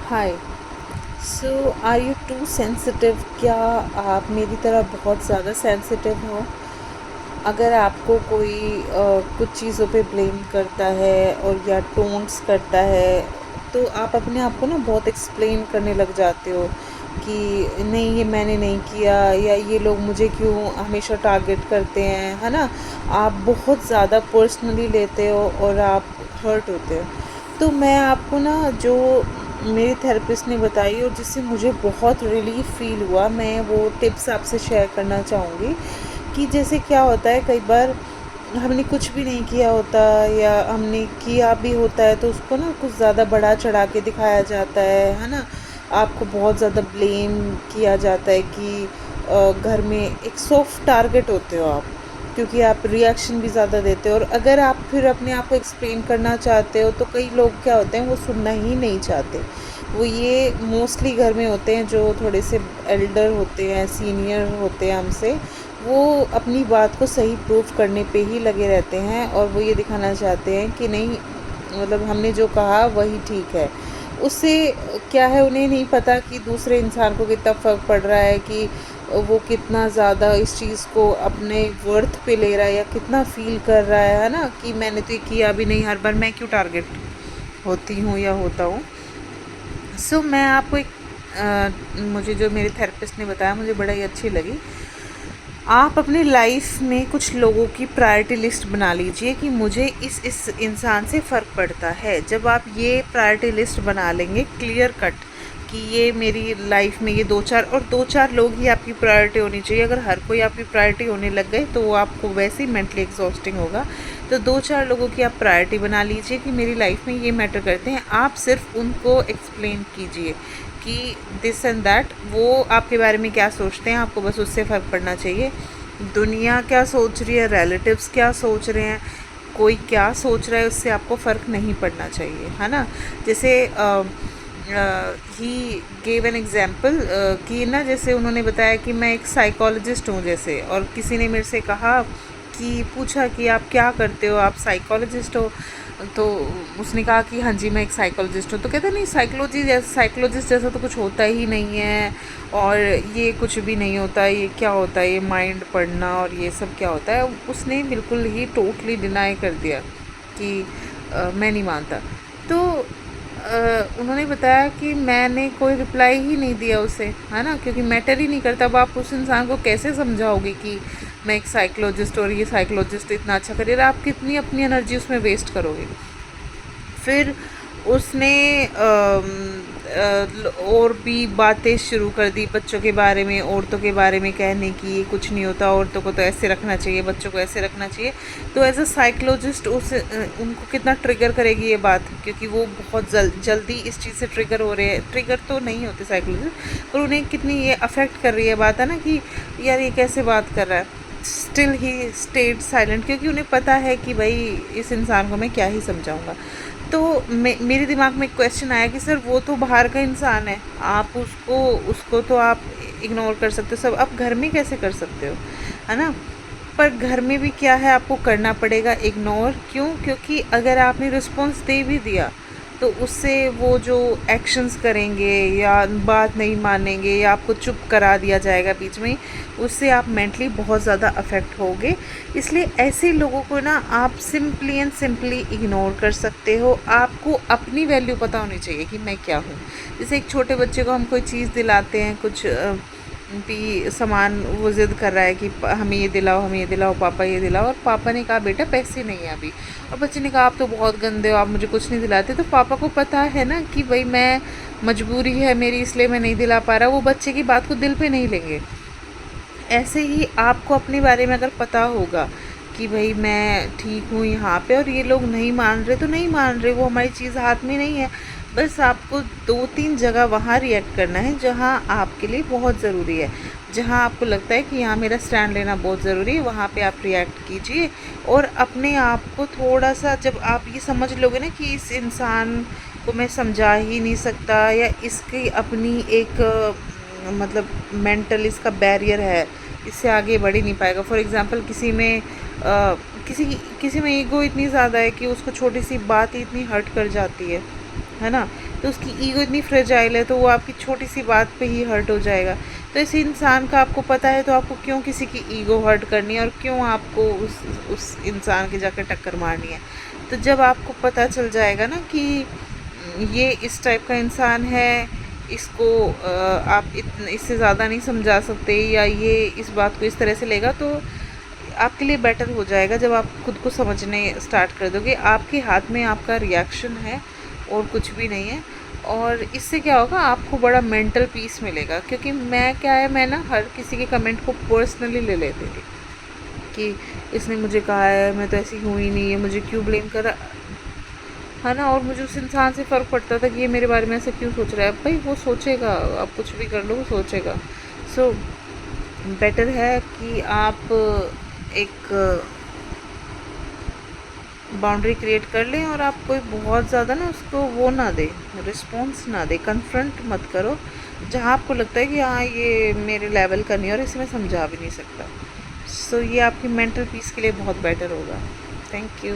Hi. So are you too sensitive? क्या आप मेरी तरह बहुत ज़्यादा सेंसिटिव हो? अगर आपको कोई कुछ चीज़ों पे ब्लेम करता है और या टोन्ट्स करता है, तो आप अपने आप को ना बहुत एक्सप्लेन करने लग जाते हो कि नहीं, ये मैंने नहीं किया, या ये लोग मुझे क्यों हमेशा टारगेट करते हैं, है ना? आप बहुत ज़्यादा पर्सनली लेते हो और आप हर्ट होते हो। तो मैं आपको ना, जो मेरी थेरेपिस्ट ने बताई और जिससे मुझे बहुत रिलीफ फील हुआ, मैं वो टिप्स आपसे शेयर करना चाहूँगी। कि जैसे क्या होता है, कई बार हमने कुछ भी नहीं किया होता या हमने किया भी होता है तो उसको ना कुछ ज़्यादा बढ़ा चढ़ा के दिखाया जाता है ना? आपको बहुत ज़्यादा ब्लेम किया जाता है कि घर में एक सॉफ्ट टारगेट होते हो आप, क्योंकि आप रिएक्शन भी ज़्यादा देते हो। और अगर आप फिर अपने आप को एक्सप्लेन करना चाहते हो तो कई लोग क्या होते हैं, वो सुनना ही नहीं चाहते। वो ये मोस्टली घर में होते हैं जो थोड़े से एल्डर होते हैं, सीनियर होते हैं हमसे। वो अपनी बात को सही प्रूफ करने पे ही लगे रहते हैं और वो ये दिखाना चाहते हैं कि नहीं, मतलब हमने जो कहा वही ठीक है। उससे क्या है, उन्हें नहीं पता कि दूसरे इंसान को कितना फ़र्क पड़ रहा है, कि वो कितना ज़्यादा इस चीज़ को अपने वर्थ पे ले रहा है या कितना फ़ील कर रहा है ना? कि मैंने तो ये किया भी नहीं, हर बार मैं क्यों टारगेट होती हूँ या होता हूँ। मैं आपको एक मुझे जो मेरे थेरेपिस्ट ने बताया, मुझे बड़ा ही अच्छी लगी। आप अपनी लाइफ में कुछ लोगों की प्रायोरिटी लिस्ट बना लीजिए कि मुझे इस इंसान से फ़र्क पड़ता है। जब आप ये प्रायोरिटी लिस्ट बना लेंगे क्लियर कट कि ये मेरी लाइफ में ये 2-4 लोग ही आपकी प्रायोरिटी होनी चाहिए। अगर हर कोई आपकी प्रायोरिटी होने लग गए तो वो आपको वैसे ही मेंटली एग्जॉस्टिंग होगा। तो 2-4 लोगों की आप प्रायोरिटी बना लीजिए कि मेरी लाइफ में ये मैटर करते हैं। आप सिर्फ उनको एक्सप्लेन कीजिए कि दिस एंड दैट, वो आपके बारे में क्या सोचते हैं, आपको बस उससे फ़र्क पड़ना चाहिए। दुनिया क्या सोच रही है, रिलेटिव्स क्या सोच रहे हैं, कोई क्या सोच रहा है, उससे आपको फ़र्क नहीं पड़ना चाहिए, है ना? जैसे ही गेव एन एग्जाम्पल कि ना, जैसे उन्होंने बताया कि मैं एक साइकोलॉजिस्ट हूँ जैसे, और किसी ने मेरे से कहा कि पूछा कि आप क्या करते हो, आप साइकोलॉजिस्ट हो? तो उसने कहा कि हाँ जी, मैं एक साइकोलॉजिस्ट हूँ। तो कहते नहीं, साइकोलॉजिस्ट जैसा तो कुछ होता ही नहीं है, और ये कुछ भी नहीं होता, ये क्या होता है, ये माइंड पढ़ना और ये सब क्या होता है। उसने बिल्कुल ही टोटली डिनाई कर दिया कि मैं नहीं मानता। तो उन्होंने बताया कि मैंने कोई रिप्लाई ही नहीं दिया उसे, है ना? क्योंकि मैटर ही नहीं करता। अब आप उस इंसान को कैसे समझाओगे कि मैं एक साइकोलॉजिस्ट, और ये साइकोलॉजिस्ट इतना अच्छा करियर, आप कितनी अपनी एनर्जी उसमें वेस्ट करोगे? फिर उसने और भी बातें शुरू कर दी बच्चों के बारे में, औरतों के बारे में, कहने की ये कुछ नहीं होता, औरतों को तो ऐसे रखना चाहिए, बच्चों को ऐसे रखना चाहिए। तो एज अ साइकोलॉजिस्ट उनको कितना ट्रिगर करेगी ये बात, क्योंकि वो बहुत जल्दी इस चीज़ से ट्रिगर हो रहे हैं। ट्रिगर तो नहीं होते साइकोलॉजिस्ट, पर उन्हें कितनी ये अफेक्ट कर रही है बात, है ना? कि यार ये कैसे बात कर रहा है। स्टिल ही स्टेड साइलेंट, क्योंकि उन्हें पता है कि भाई इस इंसान को मैं क्या ही समझाऊंगा। तो मेरे दिमाग में एक क्वेश्चन आया कि सर, वो तो बाहर का इंसान है, आप उसको उसको तो आप इग्नोर कर सकते हो सब, आप घर में कैसे कर सकते हो, है ना? पर घर में भी क्या है, आपको करना पड़ेगा इग्नोर। क्यों? क्योंकि अगर आपने रिस्पॉन्स दे भी दिया तो उससे वो जो एक्शंस करेंगे या बात नहीं मानेंगे या आपको चुप करा दिया जाएगा बीच में, उससे आप मेंटली बहुत ज़्यादा अफेक्ट होगे। इसलिए ऐसे लोगों को ना आप सिंपली एंड सिंपली इग्नोर कर सकते हो। आपको अपनी वैल्यू पता होनी चाहिए कि मैं क्या हूँ। जैसे एक छोटे बच्चे को हम कोई चीज़ दिलाते हैं, कुछ भी सामान, वो ज़िद कर रहा है कि हमें ये दिलाओ, हमें ये दिलाओ, पापा ये दिलाओ, और पापा ने कहा बेटा पैसे नहीं है अभी, और बच्चे ने कहा आप तो बहुत गंदे हो, आप मुझे कुछ नहीं दिलाते। तो पापा को पता है ना कि भाई मैं, मजबूरी है मेरी, इसलिए मैं नहीं दिला पा रहा। वो बच्चे की बात को दिल पे नहीं लेंगे। ऐसे ही आपको अपने बारे में अगर पता होगा कि भाई मैं ठीक हूँ यहाँ पे, और ये लोग नहीं मान रहे तो नहीं मान रहे, वो हमारी चीज़ हाथ में नहीं है। बस आपको 2-3 जगह वहाँ रिएक्ट करना है जहाँ आपके लिए बहुत ज़रूरी है, जहाँ आपको लगता है कि यहाँ मेरा स्टैंड लेना बहुत ज़रूरी है, वहाँ पे आप रिएक्ट कीजिए। और अपने आप को थोड़ा सा, जब आप ये समझ लोगे ना कि इस इंसान को मैं समझा ही नहीं सकता, या इसकी अपनी एक मतलब मेंटल इसका बैरियर है, इससे आगे बढ़ ही नहीं पाएगा। फॉर एग्ज़ाम्पल किसी में किसी में ईगो इतनी ज़्यादा है कि उसको छोटी सी बात ही इतनी हर्ट कर जाती है ना? तो उसकी ईगो इतनी फ्रेजाइल है, तो वो आपकी छोटी सी बात पे ही हर्ट हो जाएगा। तो इस इंसान का आपको पता है, तो आपको क्यों किसी की ईगो हर्ट करनी है, और क्यों आपको उस इंसान के जाकर टक्कर मारनी है। तो जब आपको पता चल जाएगा ना कि ये इस टाइप का इंसान है, इसको आप इससे ज़्यादा नहीं समझा सकते, या ये इस बात को इस तरह से लेगा, तो आपके लिए बेटर हो जाएगा जब आप खुद को समझने स्टार्ट कर दोगे। आपके हाथ में आपका रिएक्शन है और कुछ भी नहीं है। और इससे क्या होगा, आपको बड़ा मेंटल पीस मिलेगा। क्योंकि मैं ना हर किसी के कमेंट को पर्सनली ले लेती थी कि इसने मुझे कहा है, मैं तो ऐसी हुई नहीं है, मुझे क्यों ब्लेम कर रहा है ना। और मुझे उस इंसान से फ़र्क पड़ता था कि ये मेरे बारे में ऐसा क्यों सोच रहा है। भाई वो सोचेगा, आप कुछ भी कर लो, वो सोचेगा। सो बेटर है कि आप एक बाउंड्री क्रिएट कर लें, और आप कोई बहुत ज़्यादा ना उसको वो ना दे, रिस्पॉन्स ना दे, कन्फ्रंट मत करो। जहाँ आपको लगता है कि हाँ ये मेरे लेवल का नहीं और इसे मैं समझा भी नहीं सकता। सो ये आपकी मेंटल पीस के लिए बहुत बेटर होगा। Thank you.